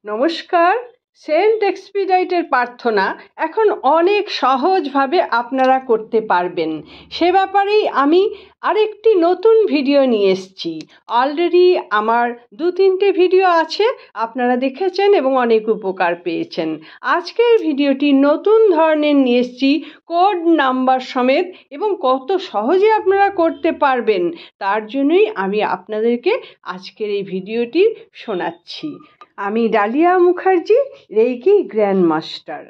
নমস্কার। সেন্ট এক্সপিডাইটের প্রার্থনা এখন অনেক সহজভাবে আপনারা করতে পারবেন। সে ব্যাপারেই আমি আরেকটি নতুন ভিডিও নিয়ে এসেছি। অলরেডি আমার 2-3টে ভিডিও আছে, আপনারা দেখেছেন এবং অনেক উপকার পেয়েছেন। আজকের ভিডিওটি নতুন ধরনের নিয়ে এসেছি, কোড নাম্বার সমেত, এবং কত সহজে আপনারা করতে পারবেন তার জন্যই আমি আপনাদেরকে আজকের এই ভিডিওটি শোনাচ্ছি। আমি Dalia Mukherjee, reiki grandmaster.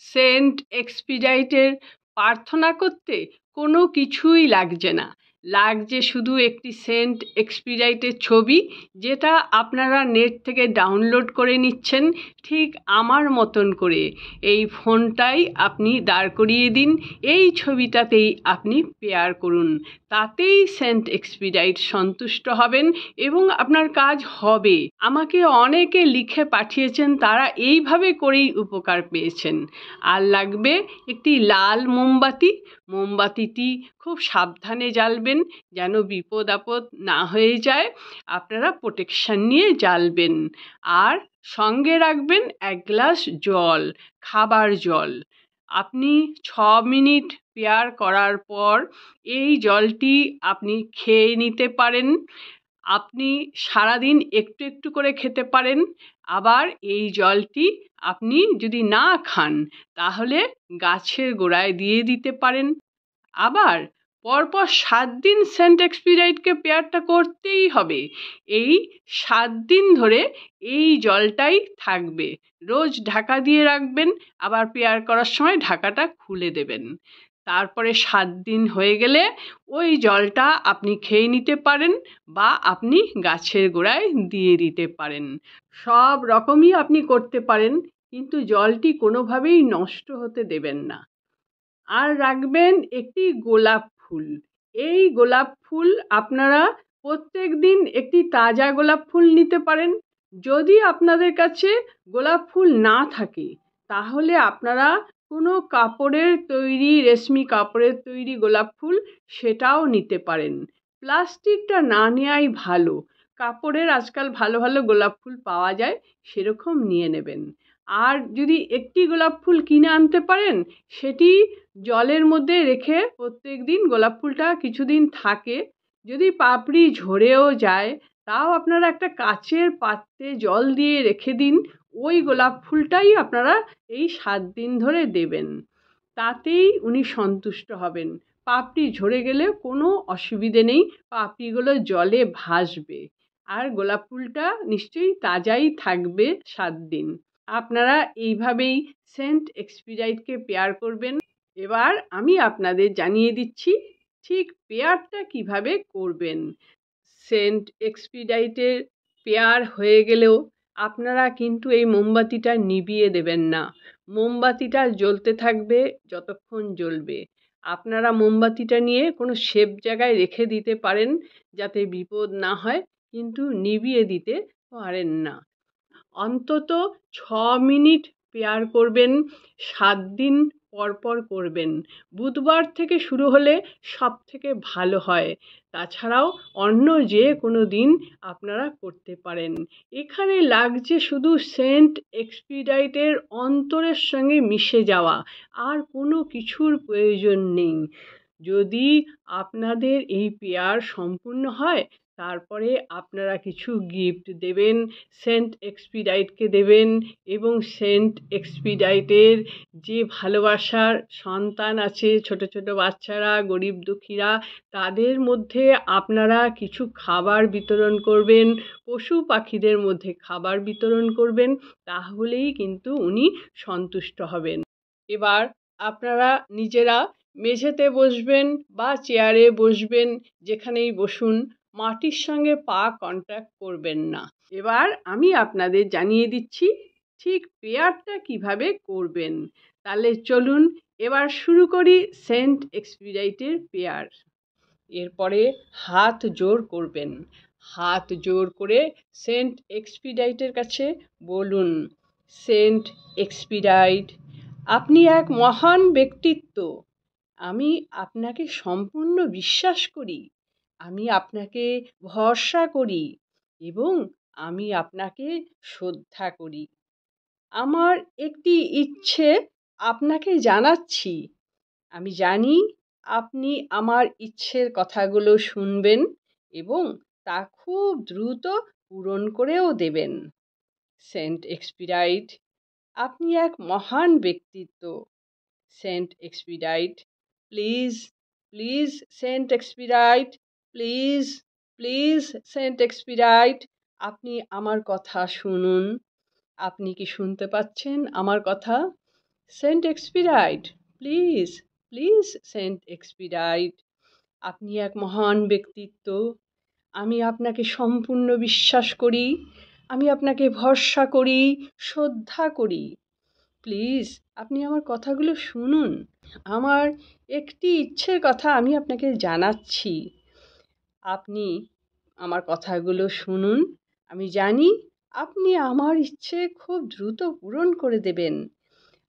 Saint এক্সপিডাইটের প্রার্থনা করতে কোনো কিছুই লাগছে না, লাগছে শুধু একটি সেন্ট এক্সপিডাইটের ছবি, যেটা আপনারা নেট থেকে ডাউনলোড করে নিচ্ছেন ঠিক আমার মতন করে। এই ফোনটাই আপনি দাঁড় করিয়ে দিন, এই ছবিটাতেই আপনি পেয়ার করুন, তাতেই সেন্ট এক্সপিডাইট সন্তুষ্ট হবেন এবং আপনার কাজ হবে। আমাকে অনেকে লিখে পাঠিয়েছেন তারা এইভাবে করেই উপকার পেয়েছেন। আর লাগবে একটি লাল মোমবাতি। মোমবাতিটি খুব সাবধানে জ্বালবেন যেন বিপদ আপদ না হয়ে যায়, আপনারা প্রোটেকশন নিয়ে জ্বালবেন। আর সঙ্গে রাখবেন 1 গ্লাস জল, খাবার জল। আপনি 6 মিনিট পেয়ার করার পর এই জলটি আপনি খেয়ে নিতে পারেন। আপনি সারাদিন একটু একটু করে খেতে পারেন। আবার এই জলটি আপনি যদি না খান তাহলে গাছের গোড়ায় দিয়ে দিতে পারেন। আবার পরপর 7 দিন সেন্ট এক্সপিডাইটকে পেয়ারটা করতেই হবে। এই 7 দিন ধরে এই জলটাই থাকবে। রোজ ঢাকা দিয়ে রাখবেন, আবার পেয়ার করার সময় ঢাকাটা খুলে দেবেন। তারপরে 7 দিন হয়ে গেলে ওই জলটা আপনি খেয়ে নিতে পারেন বা আপনি গাছের গোড়ায় দিয়ে দিতে পারেন। সব রকমই আপনি করতে পারেন, কিন্তু জলটি কোনোভাবেই নষ্ট হতে দেবেন না। আর রাখবেন একটি গোলাপ ফুল। এই গোলাপ ফুল আপনারা প্রত্যেক দিন একটি তাজা গোলাপ ফুল নিতে পারেন। যদি আপনাদের কাছে গোলাপ ফুল না থাকে তাহলে আপনারা কোনো কাপড়ের তৈরি, রেশমি কাপড়ের তৈরি গোলাপ ফুল সেটাও নিতে পারেন। প্লাস্টিকটা না নেওয়াই ভালো। কাপড়ের আজকাল ভালো ভালো গোলাপ ফুল পাওয়া যায়, সেরকম নিয়ে নেবেন। আর যদি একটি গোলাপ ফুল কিনে আনতে পারেন, সেটি জলের মধ্যে রেখে প্রত্যেক দিন গোলাপ ফুলটা কিছুদিন থাকে। যদি পাপড়ি ঝরেও যায় তাও আপনারা একটা কাচের পাত্রে জল দিয়ে রেখে দিন, ওই গোলাপ ফুলটাই আপনারা এই 7 দিন ধরে দেবেন, তাতেই উনি সন্তুষ্ট হবেন। পাপড়ি ঝরে গেলে কোনো অসুবিধে নেই, পাপড়িগুলো জলে ভাসবে আর গোলাপ ফুলটা নিশ্চয়ই তাজাই থাকবে 7 দিন। আপনারা এইভাবেই সেন্ট এক্সপিডাইটকে পেয়ার করবেন। এবার আমি আপনাদের জানিয়ে দিচ্ছি ঠিক পেয়ারটা কিভাবে করবেন। সেন্ট এক্সপিডাইটের পেয়ার হয়ে গেলেও আপনারা কিন্তু এই মোমবাতিটা নিভিয়ে দেবেন না। মোমবাতিটা জ্বলতে থাকবে যতক্ষণ জ্বলবে। আপনারা মোমবাতিটা নিয়ে কোনো সেফ জায়গায় রেখে দিতে পারেন যাতে বিপদ না হয়, কিন্তু নিভিয়ে দিতে পারেন না। অন্তত 6 মিনিট পেয়ার করবেন, 7 দিন পরপর করবেন। বুধবার থেকে শুরু হলে সব থেকে ভালো হয়। তাছাড়াও অন্য যে কোনো দিন আপনারা করতে পারেন। এখানে লাগছে শুধু সেন্ট এক্সপিডাইটের অন্তরের সঙ্গে মিশে যাওয়া, আর কোনো কিছুর প্রয়োজন নেই। যদি আপনাদের এই পেয়ার সম্পূর্ণ হয় তারপরে আপনারা কিছু গিফট দেবেন, সেন্ট এক্সপিডাইটকে দেবেন, এবং সেন্ট এক্সপিডাইটের যে ভালোবাসার সন্তান আছে, ছোট ছোট বাচ্চারা, গরিব দুঃখীরা, তাদের মধ্যে আপনারা কিছু খাবার বিতরণ করবেন, পশু পাখিদের মধ্যে খাবার বিতরণ করবেন, তাহলেই কিন্তু উনি সন্তুষ্ট হবেন। এবার আপনারা নিজেরা মেঝেতে বসবেন বা চেয়ারে বসবেন, যেখানেই বসুন, মাটির সঙ্গে পা কন্ট্যাক্ট করবেন না। এবার আমি আপনাদের জানিয়ে দিচ্ছি ঠিক পেয়ারটা কিভাবে করবেন। তাহলে চলুন এবার শুরু করি সেন্ট এক্সপিডাইটের পেয়ার। এরপরে হাত জোর করবেন। হাত জোর করে সেন্ট এক্সপিডাইটের কাছে বলুন, সেন্ট এক্সপিডাইট, আপনি এক মহান ব্যক্তিত্ব। আমি আপনাকে সম্পূর্ণ বিশ্বাস করি, আমি আপনাকে ভরসা করি এবং আমি আপনাকে শ্রদ্ধা করি। আমার একটি ইচ্ছে আপনাকে জানাচ্ছি। আমি জানি আপনি আমার ইচ্ছের কথাগুলো শুনবেন এবং তা খুব দ্রুত পূরণ করেও দেবেন। সেন্ট এক্সপিরাইট, আপনি এক মহান ব্যক্তিত্ব। Saint Expedite, please please saint Expedite, please please saint Expedite, আপনি আমার কথা শুনুন। আপনি কি শুনতে পাচ্ছেন আমার কথা? Saint Expedite, please please saint Expedite, আপনি এক মহান ব্যক্তিত্ব। আমি আপনাকে সম্পূর্ণ বিশ্বাস করি, আমি আপনাকে ভরসা করি, শ্রদ্ধা করি। প্লিজ আপনি আমার কথাগুলো শুনুন। আমার একটি ইচ্ছের কথা আমি আপনাকে জানাচ্ছি। আপনি আমার কথাগুলো শুনুন। আমি জানি আপনি আমার ইচ্ছে খুব দ্রুত পূরণ করে দেবেন।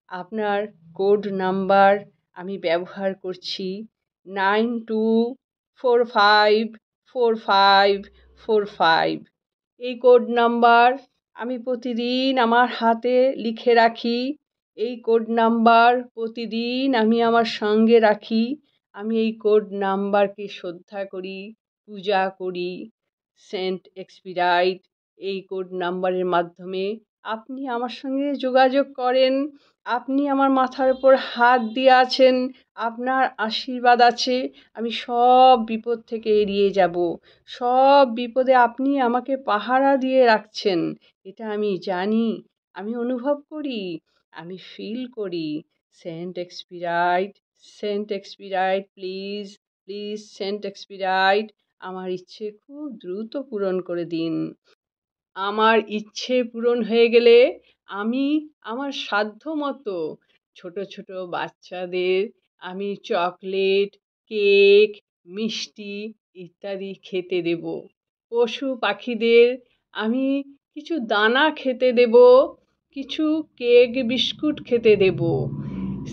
আপনার কোড নাম্বার আমি ব্যবহার করছি 92454545। এই কোড নাম্বার আমি প্রতিদিন আমার হাতে লিখে রাখি। এই কোড নাম্বার প্রতিদিন আমি আমার সঙ্গে রাখি। আমি এই কোড নাম্বারকে শ্রদ্ধা করি, পূজা করি। সেন্ট এক্সপিরাইট, এই কোড নাম্বারের মাধ্যমে আপনি আমার সঙ্গে যোগাযোগ করেন। আপনি আমার মাথার উপর হাত দিয়ে আছেন, আপনার আশীর্বাদ আছে, আমি সব বিপদ থেকে এড়িয়ে যাব। সব বিপদে আপনি আমাকে পাহারা দিয়ে রাখছেন, এটা আমি জানি, আমি অনুভব করি, আমি ফিল করি। Saint Expedite, saint Expedite, please please saint Expedite, আমার ইচ্ছে খুব দ্রুত পূরণ করে দিন। আমার ইচ্ছে পূরণ হয়ে গেলে আমি আমার সাধ্যমতো ছোট ছোট বাচ্চাদের আমি চকলেট, কেক, মিষ্টি ইত্যাদি খেতে দেব। পশু পাখিদের আমি কিছু দানা খেতে দেব, কিছু কেক বিস্কুট খেতে দেব।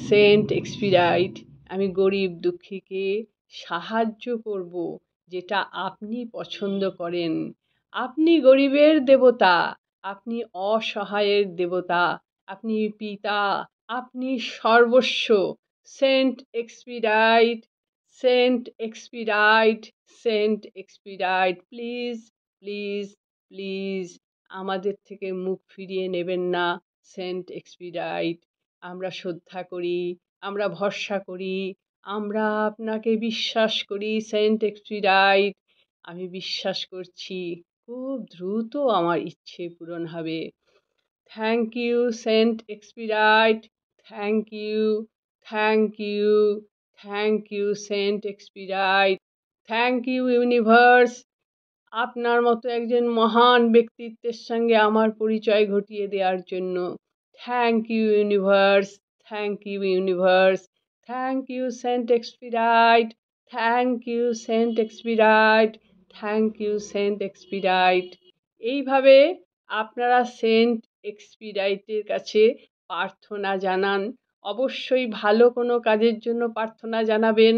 সেন্ট এক্সপিরাইট, আমি গরিব দুঃখীকে সাহায্য করব, যেটা আপনি পছন্দ করেন। আপনি গরিবের দেবতা, আপনি অসহায়ের দেবতা, আপনি পিতা, আপনি সর্বস্ব। Saint Expedite, saint Expedite, saint Expedite, please please please আমাদের থেকে মুখ ফিরিয়ে নেবেন না। সেন্ট এক্সপিরাইট, আমরা শ্রদ্ধা করি, আমরা ভরসা করি, আমরা আপনাকে বিশ্বাস করি। সেন্ট এক্সপিরাইট, আমি বিশ্বাস করছি খুব দ্রুত আমার ইচ্ছে পূরণ হবে। Thank you saint Expedite, thank you, thank you, thank you saint Expedite, thank you universe, আপনার মতো একজন মহান ব্যক্তিত্বের সঙ্গে আমার পরিচয় ঘটিয়ে দেওয়ার জন্য। Thank you universe, thank you universe, thank you saint Expedite, thank you saint Expedite, thank you saint Expedite. এইভাবে আপনারা সেন্ট এক্সপিরাইটের কাছে প্রার্থনা জানান। অবশ্যই ভালো কোনো কাজের জন্য প্রার্থনা জানাবেন।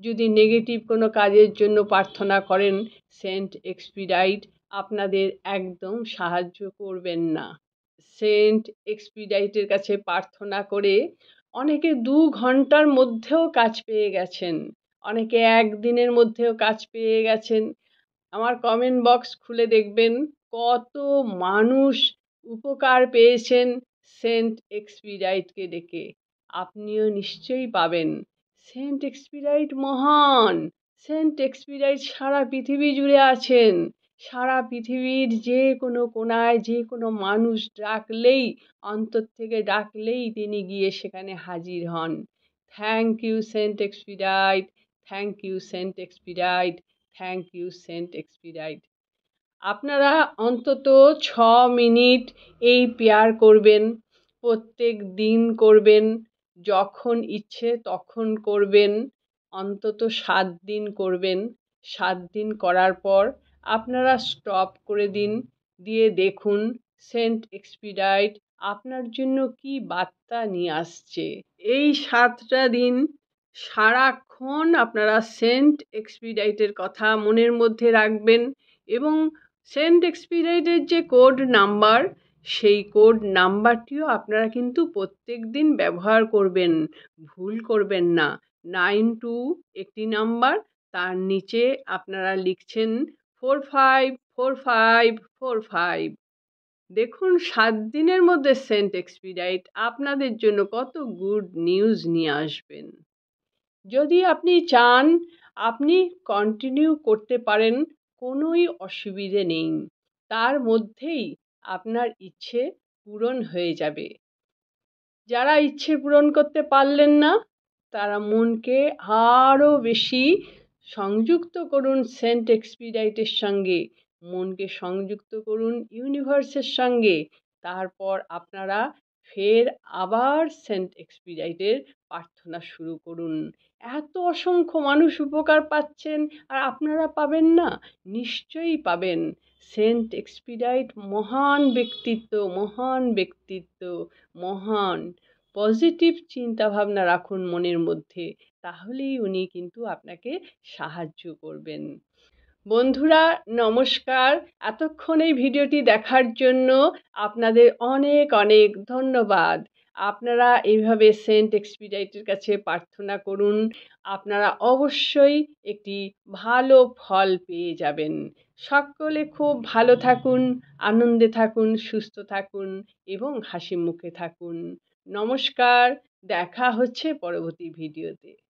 যদি নেগেটিভ কোনো কাজের জন্য প্রার্থনা করেন, সেন্ট এক্সপিরাইট আপনাদের একদম সাহায্য করবেন না। সেন্ট এক্সপিরাইটের কাছে প্রার্থনা করে অনেকে 2 ঘন্টার মধ্যেও কাজ পেয়ে গেছেন, অনেকে 1 দিনের মধ্যেও কাজ পেয়ে গেছেন। আমার কমেন্ট বক্স খুলে দেখবেন কত মানুষ উপকার পেয়েছেন সেন্ট এক্সপিরাইটকে ডেকে। আপনিও নিশ্চয়ই পাবেন। সেন্ট এক্সপিরাইট মহান, সেন্ট এক্সপিরাইট সারা পৃথিবী জুড়ে আছেন। সারা পৃথিবীর যে কোনো কোণায় যে কোনো মানুষ ডাকলেই, অন্তর থেকে ডাকলেই তিনি গিয়ে সেখানে হাজির হন। Thank you saint Expedite, thank you saint Expedite, thank you saint Expedite. আপনারা অন্তত 6 মিনিট এই প্রেয়ার করবেন, প্রত্যেক দিন করবেন, যখন ইচ্ছে তখন করবেন, অন্তত 7 দিন করবেন। 7 দিন করার পর আপনারা স্টপ করে দিন, দিয়ে দেখুন সেন্ট এক্সপিরাইট আপনার জন্য কি বার্তা নিয়ে আসছে। এই 7টা দিন সারাক্ষণ আপনারা সেন্ট এক্সপিরাইটের কথা মনের মধ্যে রাখবেন এবং সেন্ট এক্সপিরাইটের যে কোড নাম্বার, সেই কোড নাম্বারটিও আপনারা কিন্তু প্রত্যেক দিন ব্যবহার করবেন, ভুল করবেন না। 92 একটি নাম্বার, তার নিচে আপনারা লিখছেন 454545। দেখুন 7 দিনের মধ্যে সেন্ট এক্সপিরাইট আপনাদের জন্য কত গুড নিউজ নিয়ে আসবেন। যদি আপনি চান, আপনি কন্টিনিউ করতে পারেন, কোনোই অসুবিধে নেই। তার মধ্যেই আপনার ইচ্ছে পূরণ হয়ে যাবে। যারা ইচ্ছে পূরণ করতে পারলেন না, তারা মনকে আরও বেশি সংযুক্ত করুন সেন্ট এক্সপিরাইটের সঙ্গে, মনকে সংযুক্ত করুন ইউনিভার্সের সঙ্গে। তারপর আপনারা ফের আবার সেন্ট এক্সপিরাইটের প্রার্থনা শুরু করুন। এত অসংখ্য মানুষ উপকার পাচ্ছেন, আর আপনারা পাবেন না? নিশ্চয়ই পাবেন। সেন্ট এক্সপিরাইট মহান ব্যক্তিত্ব, মহান ব্যক্তিত্ব, মহান। পজিটিভ চিন্তাভাবনা রাখুন মনের মধ্যে, তাহলেই উনি কিন্তু আপনাকে সাহায্য করবেন। বন্ধুরা নমস্কার, এতক্ষণ এই ভিডিওটি দেখার জন্য আপনাদের অনেক অনেক ধন্যবাদ। আপনারা এইভাবে সেন্ট এক্সপিরাইটের কাছে প্রার্থনা করুন, আপনারা অবশ্যই একটি ভালো ফল পেয়ে যাবেন। সকলে খুব ভালো থাকুন, আনন্দে থাকুন, সুস্থ থাকুন এবং হাসি মুখে থাকুন। নমস্কার, দেখা হচ্ছে পরবর্তী ভিডিওতে।